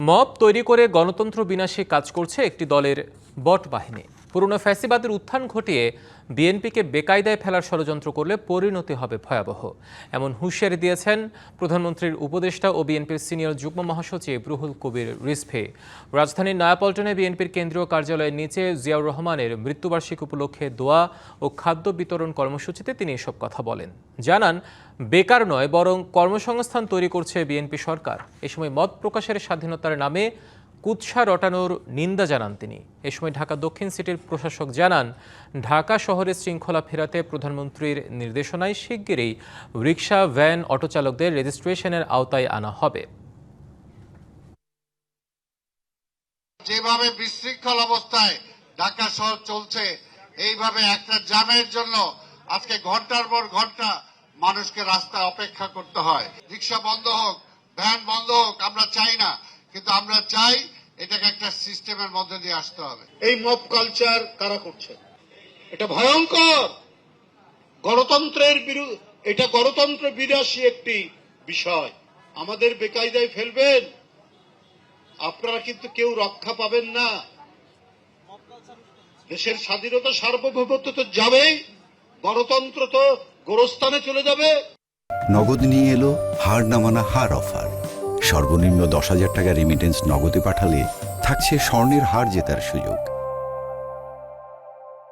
Mob তৈরি করে গণতন্ত্র বিনাশে কাজ করছে একটি দলের বট বাহিনী। পুরনো ফ্যাসিবাদের উত্থান ঘটিয়ে বিএনপিকে বেকায়দায় ফেলার ষড়যন্ত্র করলে পরিণতি হবে ভয়াবহ, এমন হুঁশিয়ারি দিয়েছেন প্রধানমন্ত্রীর উপদেষ্টা ও বিএনপির সিনিয়র যুগ্ম মহাসচিব রুহুল কবির রিজভী। রাজধানীর নয়াপল্টনে বিএনপির কেন্দ্রীয় কার্যালয়ের নিচে জিয়াউর রহমানের মৃত্যুবার্ষিকী উপলক্ষে দোয়া ও খাদ্য বিতরণ কর্মসূচিতে তিনি এসব কথা বলেন। জানান, বেকার নয় বরং কর্মসংস্থান তৈরি করছে বিএনপি সরকার। এ সময় মত প্রকাশের স্বাধীনতার নামে কুৎসা রটানোর নিন্দা জানান তিনি। এ সময় ঢাকা দক্ষিণ সিটির প্রশাসক জানান, ঢাকা শহরে শৃঙ্খলা ফেরাতে প্রধানমন্ত্রীর নির্দেশনায় শিগগিরই রিকশা, ভ্যান, অটো চালকদের রেজিস্ট্রেশনের আওতায় আনা হবে। যেভাবে বিশৃঙ্খল অবস্থায় ঢাকা শহর চলছে, এইভাবে একটা জ্যামের জন্য আজকে ঘন্টার পর ঘন্টা মানুষকে রাস্তায় অপেক্ষা করতে হয়। রিক্সা বন্ধ হোক, ভ্যান বন্ধ হোক, আমরা চাই না, কিন্তু আমরা চাই এটাকে একটা সিস্টেমের মধ্যে দিয়ে আসতে হবে। এই মব কালচার কারা করছে? এটা ভয়ঙ্কর। গণতন্ত্রের এটা গণতন্ত্র বিনাশী একটি বিষয়। আমাদের বেকায়দায় ফেলবেন, আপনারা কিন্তু কেউ রক্ষা পাবেন না। দেশের স্বাধীনতা সার্বভৌমত্ব তো যাবেই, গণতন্ত্র তো গোরস্থানে চলে যাবে। নগদ নিয়ে এলো হার না মানা হার অফার। সর্বনিম্ন 10,000 টাকা রেমিটেন্স নগদে পাঠালে থাকছে স্বর্ণের হার জেতার সুযোগ।